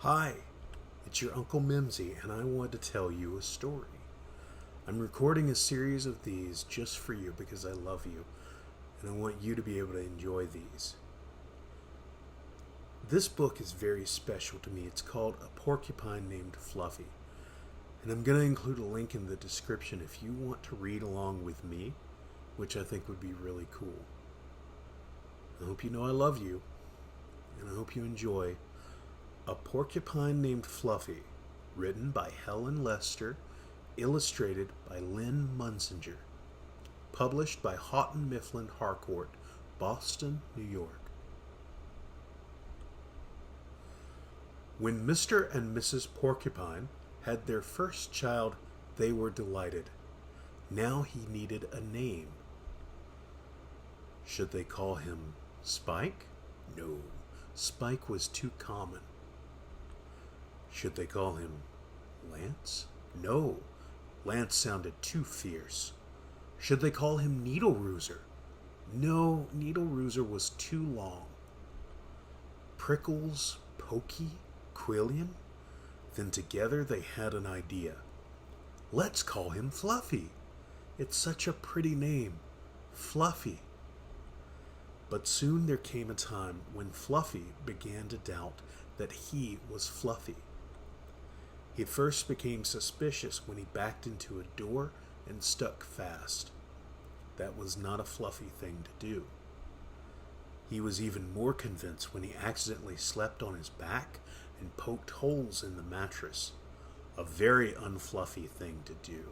Hi, it's your Uncle Mimsey, and I want to tell you a story. I'm recording a series of these just for you because I love you, and I want you to be able to enjoy these. This book is very special to me. It's called A Porcupine Named Fluffy, and I'm going to include a link in the description if you want to read along with me, which I think would be really cool. I hope you know I love you, and I hope you enjoy A Porcupine Named Fluffy, written by Helen Lester, illustrated by Lynn Munsinger, published by Houghton Mifflin Harcourt, Boston, New York. When Mr. and Mrs. Porcupine had their first child, they were delighted. Now he needed a name. Should they call him Spike? No, Spike was too common. Should they call him Lance? No, Lance sounded too fierce. Should they call him Needle Rooser? No, Needle Rooser was too long. Prickles, Pokey, Quillian? Then together they had an idea. Let's call him Fluffy. It's such a pretty name, Fluffy. But soon there came a time when Fluffy began to doubt that he was Fluffy. He first became suspicious when he backed into a door and stuck fast. That was not a Fluffy thing to do. He was even more convinced when he accidentally slept on his back and poked holes in the mattress. A very unfluffy thing to do.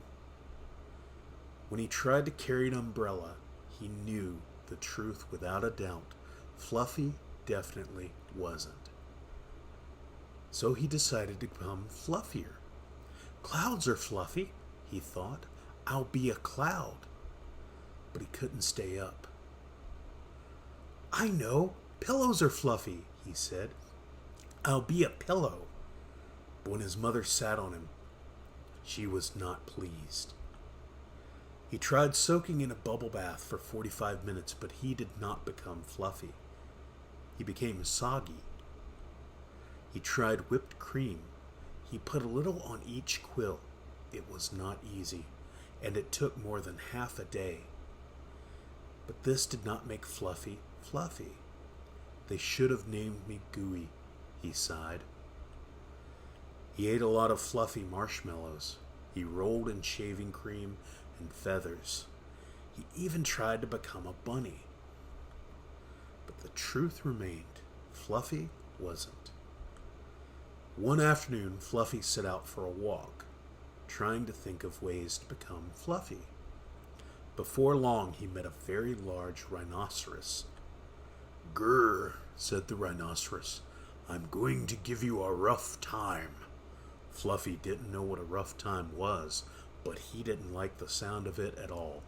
When he tried to carry an umbrella, he knew the truth without a doubt. Fluffy definitely wasn't. So he decided to become fluffier. Clouds are fluffy, he thought. I'll be a cloud. But he couldn't stay up. I know, pillows are fluffy, he said. I'll be a pillow. But when his mother sat on him, she was not pleased. He tried soaking in a bubble bath for 45 minutes, but he did not become fluffy. He became soggy. He tried whipped cream. He put a little on each quill. It was not easy, and it took more than half a day. But this did not make Fluffy fluffy. They should have named me Gooey, he sighed. He ate a lot of fluffy marshmallows. He rolled in shaving cream and feathers. He even tried to become a bunny. But the truth remained. Fluffy wasn't. One afternoon, Fluffy set out for a walk, trying to think of ways to become fluffy. Before long, he met a very large rhinoceros. Grr, said the rhinoceros. I'm going to give you a rough time. Fluffy didn't know what a rough time was, but he didn't like the sound of it at all.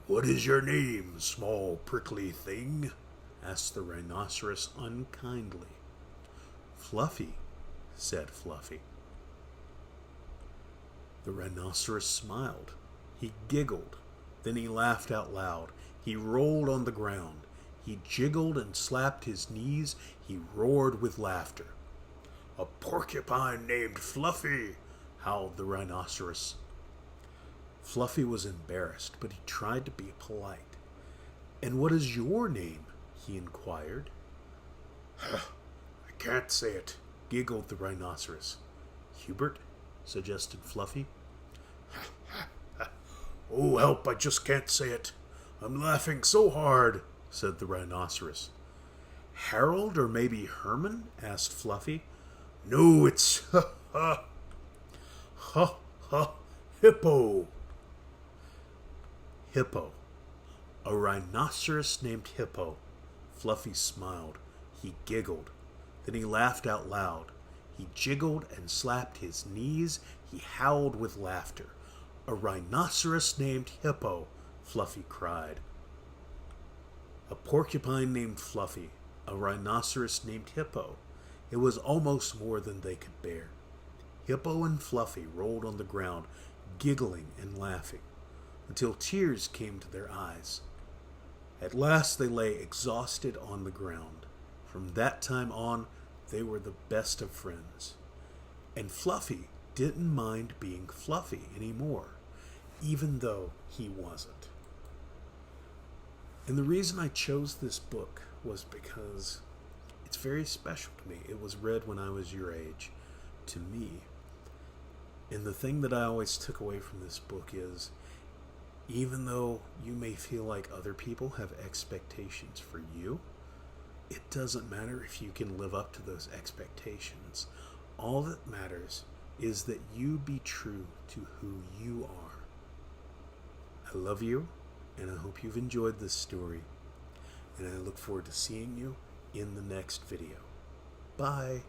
What is your name, small prickly thing? Asked the rhinoceros unkindly. Fluffy, said Fluffy. The rhinoceros smiled. He giggled. Then he laughed out loud. He rolled on the ground. He jiggled and slapped his knees. He roared with laughter. A porcupine named Fluffy, howled the rhinoceros. Fluffy was embarrassed, but he tried to be polite. And what is your name? He inquired. I can't say it, giggled the rhinoceros. Hubert, suggested Fluffy. Oh, help, I just can't say it. I'm laughing so hard, said the rhinoceros. Harold or maybe Herman? Asked Fluffy. No, it's Hippo. Hippo. A rhinoceros named Hippo. Fluffy smiled. He giggled. Then he laughed out loud. He jiggled and slapped his knees. He howled with laughter. A rhinoceros named Hippo, Fluffy cried. A porcupine named Fluffy. A rhinoceros named Hippo. It was almost more than they could bear. Hippo and Fluffy rolled on the ground, giggling and laughing, until tears came to their eyes. At last they lay exhausted on the ground. From that time on, They were the best of friends. And Fluffy didn't mind being Fluffy anymore, even though he wasn't. And the reason I chose this book was because it's very special to me. It was read when I was your age, to me. And the thing that I always took away from this book is, even though you may feel like other people have expectations for you, it doesn't matter if you can live up to those expectations. All that matters is that you be true to who you are. I love you, and I hope you've enjoyed this story, and I look forward to seeing you in the next video. Bye.